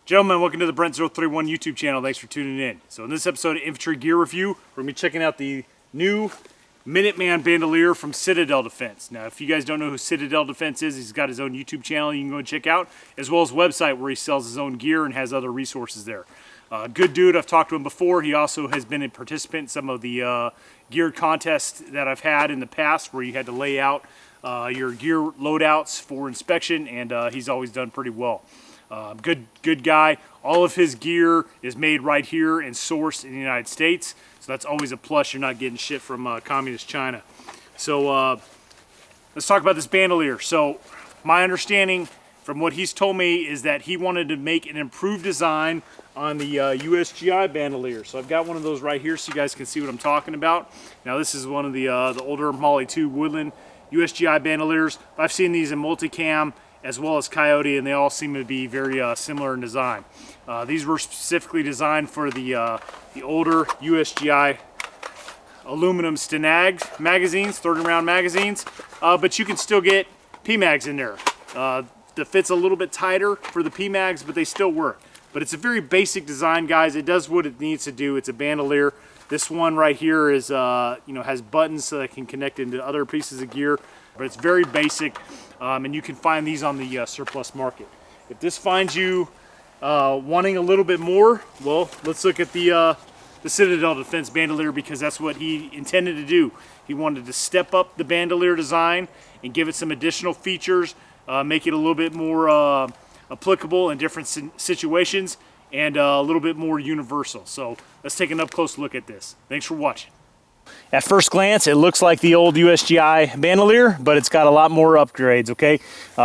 Gentlemen, welcome to the Brent031 YouTube channel. Thanks for tuning in. So in this episode of Infantry Gear Review, we're going to be checking out the new Minuteman Bandolier from Citadel Defense. Now, if you guys don't know who Citadel Defense is, he's got his own YouTube channel you can go and check out, as well as a website where he sells his own gear and has other resources there. Good dude, I've talked to him before. He also has been a participant in some of the gear contests that I've had in the past where you had to lay out your gear loadouts for inspection, and he's always done pretty well. Good guy. All of his gear is made right here and sourced in the United States, so that's always a plus. You're not getting shit from communist China. So let's talk about this bandolier. So my understanding from what he's told me is that he wanted to make an improved design on the USGI bandolier. So I've got one of those right here so you guys can see what I'm talking about. Now this is one of the older Molly 2 Woodland USGI bandoliers. I've seen these in multicam as well as Coyote, and they all seem to be very similar in design. These were specifically designed for the older USGI aluminum Stenag magazines, 30 round magazines, but you can still get PMags in there. The fit's a little bit tighter for the PMags, but they still work. But it's a very basic design, guys. It does what it needs to do. It's a bandolier. This one right here is, has buttons so that it can connect into other pieces of gear, but it's very basic. And you can find these on the surplus market. If this finds you wanting a little bit more, well, let's look at the Citadel Defense bandolier, because that's what he intended to do. He wanted to step up the bandolier design and give it some additional features, make it a little bit more applicable in different situations, and a little bit more universal. So let's take an up-close look at this. Thanks for watching. At first glance, it looks like the old USGI bandolier, but it's got a lot more upgrades, okay?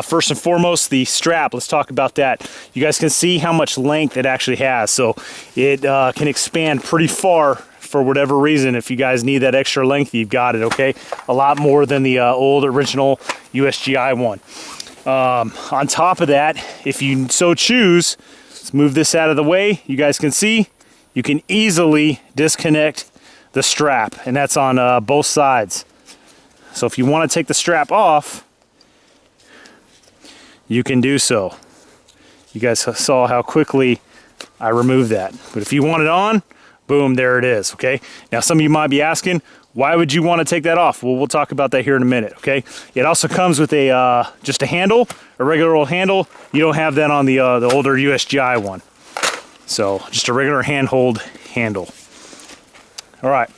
First and foremost, the strap. Let's talk about that. You guys can see how much length it actually has. So it can expand pretty far for whatever reason. If you guys need that extra length, you've got it, okay? A lot more than the old original USGI one. On top of that, if you so choose, let's move this out of the way. You guys can see, you can easily disconnect the strap, and that's on both sides. So if you want to take the strap off, you can do so. You guys saw how quickly I removed that. But if you want it on, boom, there it is, okay? Now some of you might be asking, why would you want to take that off? Well, we'll talk about that here in a minute, okay? It also comes with a just a handle, a regular old handle. You don't have that on the older USGI one. So just a regular handhold handle. All right.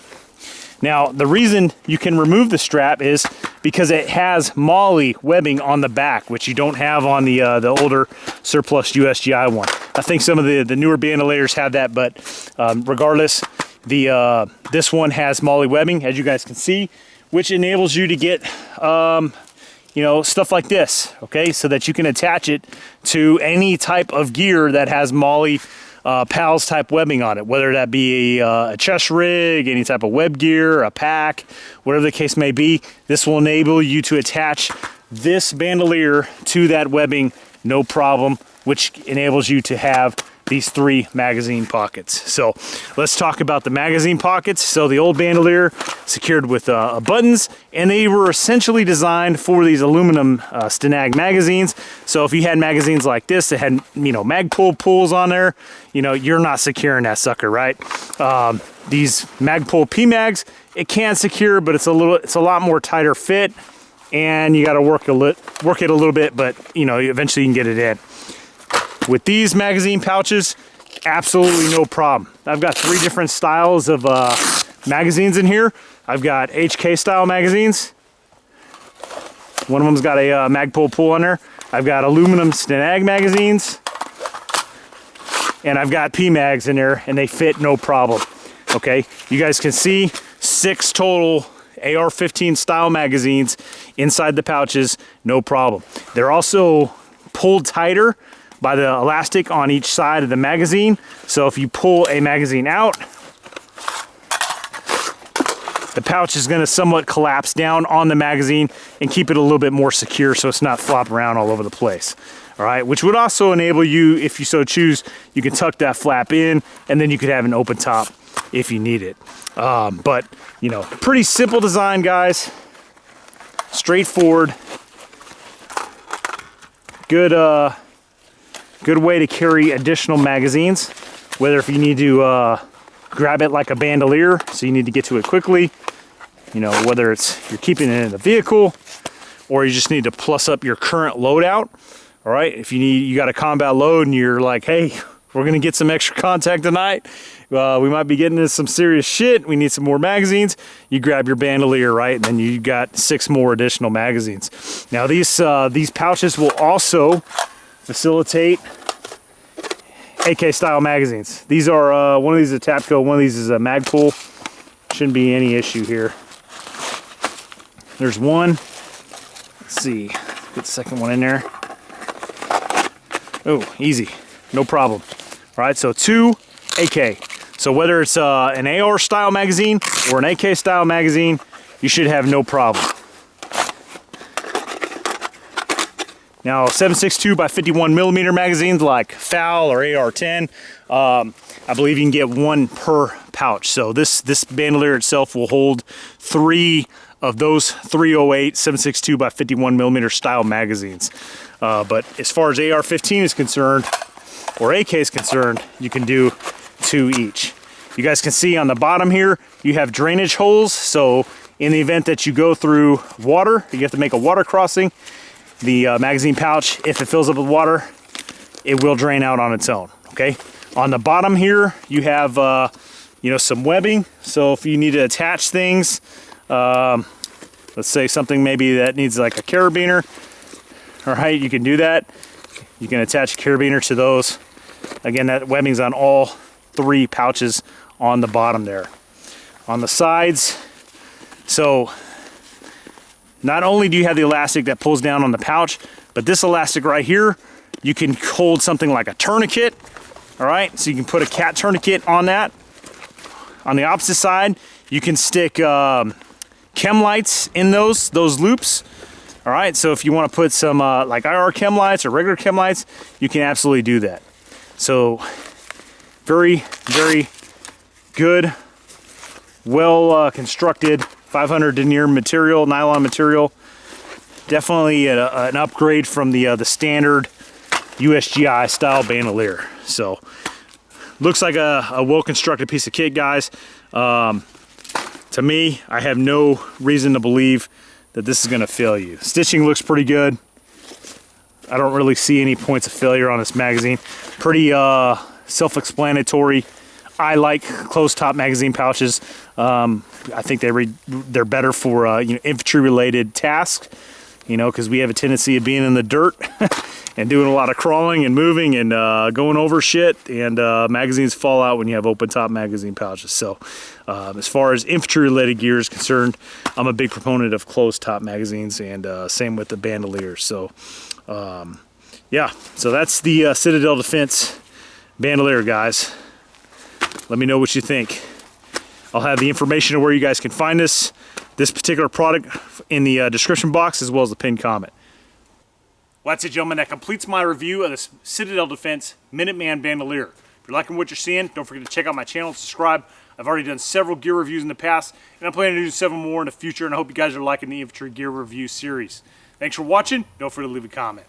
Now, the reason you can remove the strap is because it has MOLLE webbing on the back, which you don't have on the older surplus USGI one. I think some of the newer bandoliers have that, but regardless, this one has MOLLE webbing, as you guys can see, which enables you to get stuff like this, okay, so that you can attach it to any type of gear that has MOLLE PALS type webbing on it, whether that be a chest rig, any type of web gear, a pack, whatever the case may be. This will enable you to attach this bandolier to that webbing, no problem, which enables you to have these 3 magazine pockets. So let's talk about the magazine pockets. So the old bandolier secured with buttons, and they were essentially designed for these aluminum Stenag magazines. So if you had magazines like this that had Magpul pulls on there, you're not securing that sucker, right? These Magpul PMags, it can secure, but it's a lot more tighter fit, and you got to work it a little bit, but eventually you can get it in. With these magazine pouches, absolutely no problem. I've got 3 different styles of magazines in here. I've got HK style magazines. One of them's got a Magpul pull on there. I've got aluminum Stenag magazines. And I've got PMags in there, and they fit no problem. Okay, you guys can see 6 total AR-15 style magazines inside the pouches, no problem. They're also pulled tighter by the elastic on each side of the magazine. So if you pull a magazine out, the pouch is going to somewhat collapse down on the magazine and keep it a little bit more secure so it's not flopping around all over the place. All right, which would also enable you, if you so choose, you can tuck that flap in, and then you could have an open top if you need it. But pretty simple design, guys. Straightforward. Good good way to carry additional magazines, whether if you need to grab it like a bandolier, so you need to get to it quickly, you know, whether it's you're keeping it in the vehicle or you just need to plus up your current loadout. All right, if you got a combat load and you're like, hey, we're gonna get some extra contact tonight, we might be getting into some serious shit, we need some more magazines, you grab your bandolier, right, and then you got 6 more additional magazines. Now these pouches will also facilitate AK style magazines. These are one of these is a Tapco, one of these is a Magpul. Shouldn't be any issue here. There's one. Let's see, get the second one in there. Oh, easy, no problem. All right, so 2 AK. So whether it's an AR style magazine or an AK style magazine, you should have no problem. Now 7.62 by 51 millimeter magazines like FAL or AR-10, I believe you can get 1 per pouch. So this bandolier itself will hold 3 of those 308 7.62 by 51 millimeter style magazines. But as far as AR-15 is concerned, or AK is concerned, you can do 2 each. You guys can see on the bottom here, you have drainage holes. So in the event that you go through water, you have to make a water crossing, the magazine pouch, if it fills up with water, it will drain out on its own, okay? On the bottom here, you have, you know, some webbing. So if you need to attach things, let's say something maybe that needs like a carabiner, all right, you can do that. You can attach a carabiner to those. Again, that webbing's on all 3 pouches on the bottom there. On the sides, so not only do you have the elastic that pulls down on the pouch, but this elastic right here, you can hold something like a tourniquet, all right? So you can put a cat tourniquet on that. On the opposite side, you can stick chem lights in those loops, all right? So if you want to put some like IR chem lights or regular chem lights, you can absolutely do that. So very, very good, well constructed 500 denier material, nylon material. Definitely an upgrade from the standard USGI style bandolier. So looks like a well-constructed piece of kit, guys. To me, I have no reason to believe that this is going to fail you. Stitching looks pretty good. I don't really see any points of failure on this magazine. Pretty self-explanatory. I like closed-top magazine pouches. I think they're better for you know, infantry-related tasks. You know, because we have a tendency of being in the dirt and doing a lot of crawling and moving and going over shit. And magazines fall out when you have open-top magazine pouches. So, as far as infantry-related gear is concerned, I'm a big proponent of closed-top magazines, and same with the bandoliers. So, yeah. So that's the Citadel Defense bandolier, guys. Let me know what you think. I'll have the information of where you guys can find this particular product in the description box, as well as the pinned comment. Well, that's it, gentlemen. That completes my review of the Citadel Defense Minuteman Bandolier. If you're liking what you're seeing, don't forget to check out my channel and subscribe. I've already done several gear reviews in the past, and I'm planning to do several more in the future, and I hope you guys are liking the Infantry Gear review series. Thanks for watching. Don't forget to leave a comment.